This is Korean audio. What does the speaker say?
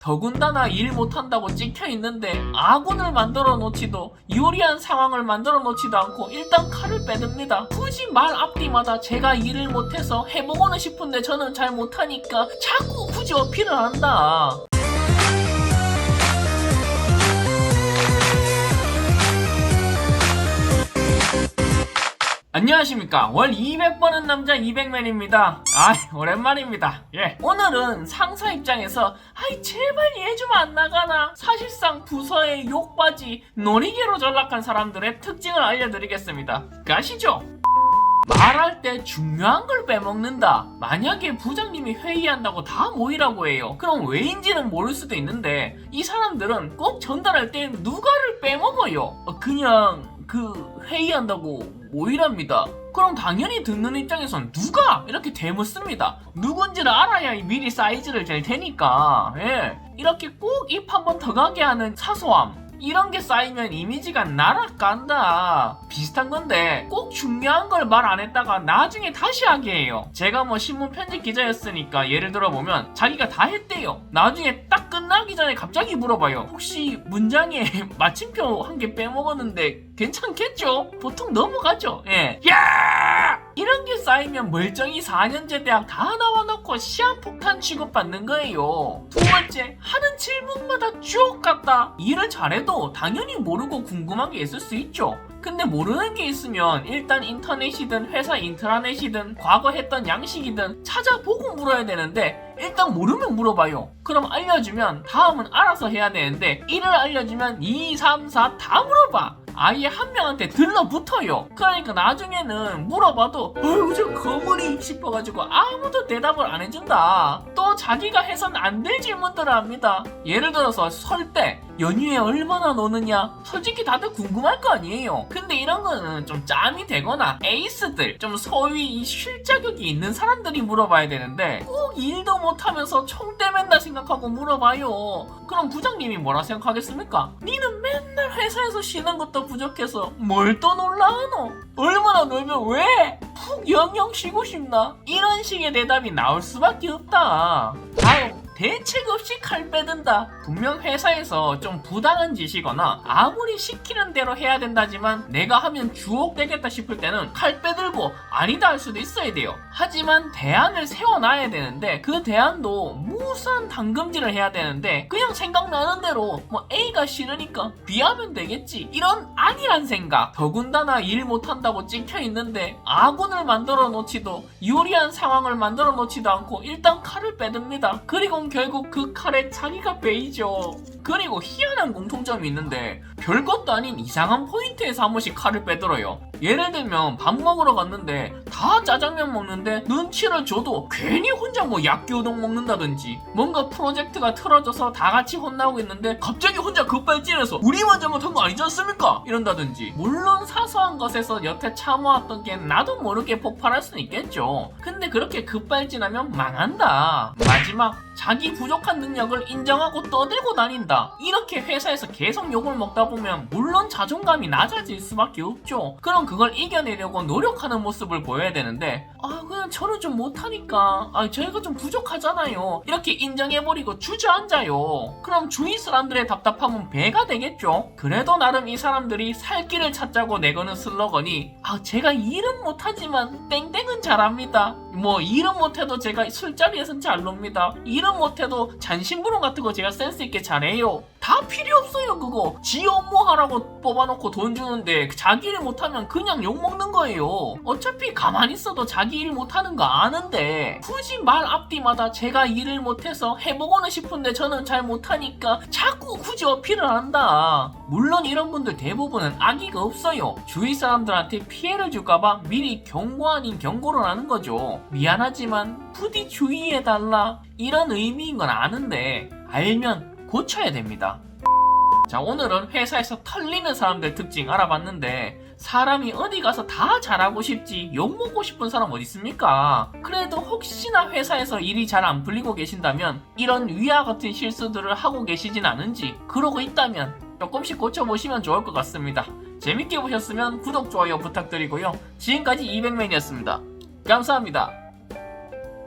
더군다나 일 못한다고 찍혀있는데 아군을 만들어 놓지도 유리한 상황을 만들어 놓지도 않고 일단 칼을 빼듭니다. 굳이 말 앞뒤마다 제가 일을 못해서 해보고는 싶은데 저는 잘 못하니까 자꾸 굳이 어필을 한다. 안녕하십니까. 월 200번은 남자 200맨입니다. 오랜만입니다. 오늘은 상사 입장에서 제발 얘 좀 안 나가나, 사실상 부서의 욕바지 놀이개로 전락한 사람들의 특징을 알려드리겠습니다. 가시죠. 말할 때 중요한 걸 빼먹는다. 만약에 부장님이 회의한다고 다 모이라고 해요. 그럼 왜인지는 모를 수도 있는데 이 사람들은 꼭 전달할 때 누가를 빼먹어요. 그냥 회의한다고 모이랍니다. 그럼 당연히 듣는 입장에선 누가? 이렇게 대묻습니다. 누군지를 알아야 미리 사이즈를 잴 테니까. 이렇게 꼭 입 한 번 더 가게 하는 사소함, 이런 게 쌓이면 이미지가 날아간다. 비슷한 건데 꼭 중요한 걸 말 안 했다가 나중에 다시 하게 해요. 제가 신문 편집 기자였으니까 예를 들어보면 자기가 다 했대요. 나중에 딱 끝나기 전에 갑자기 물어봐요. 혹시 문장에 마침표 한 개 빼먹었는데 괜찮겠죠? 보통 넘어가죠. 야! 이런 게 쌓이면 멀쩡히 4년제 대학 다 나와놓고 시한폭탄 취급받는 거예요. 두 번째, 하는 질문마다 쭉 갔다. 일을 잘해도 당연히 모르고 궁금한 게 있을 수 있죠. 근데 모르는 게 있으면 일단 인터넷이든 회사 인트라넷이든 과거 했던 양식이든 찾아보고 물어야 되는데 일단 모르면 물어봐요. 그럼 알려주면 다음은 알아서 해야 되는데 1을 알려주면 2, 3, 4 다 물어봐. 아예 한 명한테 들러붙어요. 그러니까 나중에는 물어봐도 저 거물이 싶어가지고 아무도 대답을 안 해준다. 또 자기가 해선 안 될 질문들을 합니다. 예를 들어서 설 때 연휴에 얼마나 노느냐, 솔직히 다들 궁금할 거 아니에요. 근데 이런 거는 좀 짬이 되거나 에이스들, 좀 소위 쉴 자격이 있는 사람들이 물어봐야 되는데 꼭 일도 못하면서 총대 맨날 생각하고 물어봐요. 그럼 부장님이 뭐라 생각하겠습니까? 니는 맨날 회사에서 쉬는 것도 부족해서 뭘 또 놀라하노? 얼마나 놀면 왜? 푹 영영 쉬고 싶나? 이런 식의 대답이 나올 수밖에 없다. 다음, 대책 없이 칼 빼든다. 분명 회사에서 좀 부당한 짓이거나 아무리 시키는 대로 해야 된다지만 내가 하면 주옥되겠다 싶을 때는 칼 빼들고 아니다 할 수도 있어야 돼요. 하지만 대안을 세워놔야 되는데 그 대안도 무수한 당금질을 해야 되는데 그냥 생각나는 대로 A가 싫으니까 B 하면 되겠지, 이런 아니란 생각. 더군다나 일 못한다고 찍혀있는데 아군을 만들어 놓지도 유리한 상황을 만들어 놓지도 않고 일단 칼을 빼듭니다. 그리고 결국 그 칼에 자기가 베이죠. 그리고 희한한 공통점이 있는데 별것도 아닌 이상한 포인트에서 한 번씩 칼을 빼들어요. 예를 들면 밥 먹으러 갔는데 다 짜장면 먹는데 눈치를 줘도 괜히 혼자 야끼우동 먹는다든지, 뭔가 프로젝트가 틀어져서 다 같이 혼나고 있는데 갑자기 혼자 급발진해서 우리만 잘못한 거 아니지 않습니까? 이런다든지. 물론 사소한 것에서 여태 참아왔던 게 나도 모르게 폭발할 수는 있겠죠. 근데 그렇게 급발진하면 망한다. 마지막, 자기 부족한 능력을 인정하고 떠들고 다닌다. 이렇게 회사에서 계속 욕을 먹다 보면 물론 자존감이 낮아질 수밖에 없죠. 그럼 그걸 이겨내려고 노력하는 모습을 보여야 되는데 그냥 저는 좀 못하니까 저희가 좀 부족하잖아요, 이렇게 인정해버리고 주저앉아요. 그럼 주위 사람들의 답답함은 배가 되겠죠. 그래도 나름 이 사람들이 살 길을 찾자고 내거는 슬로건이 제가 일은 못하지만 땡땡은 잘합니다. 일은 못해도 제가 술자리에선 잘 놉니다. 일은 못해도 잔심부름 같은 거 제가 센스있게 잘해요. 다 필요 없어요. 그거 지 업무 하라고 뽑아놓고 돈 주는데 자기 일 못하면 그냥 욕먹는 거예요. 어차피 가만히 있어도 자기 일 못하는 거 아는데 굳이 말 앞뒤마다 제가 일을 못해서 해보고는 싶은데 저는 잘 못하니까 자꾸 굳이 어필을 한다. 물론 이런 분들 대부분은 악의가 없어요. 주위 사람들한테 피해를 줄까봐 미리 경고 아닌 경고를 하는 거죠. 미안하지만 부디 주의해달라, 이런 의미인 건 아는데 알면 고쳐야 됩니다. 자, 오늘은 회사에서 털리는 사람들 특징 알아봤는데 사람이 어디 가서 다 잘하고 싶지 욕먹고 싶은 사람 어디 있습니까? 그래도 혹시나 회사에서 일이 잘 안 풀리고 계신다면 이런 위와 같은 실수들을 하고 계시진 않은지, 그러고 있다면 조금씩 고쳐보시면 좋을 것 같습니다. 재밌게 보셨으면 구독, 좋아요 부탁드리고요. 지금까지 200맨이었습니다. 감사합니다.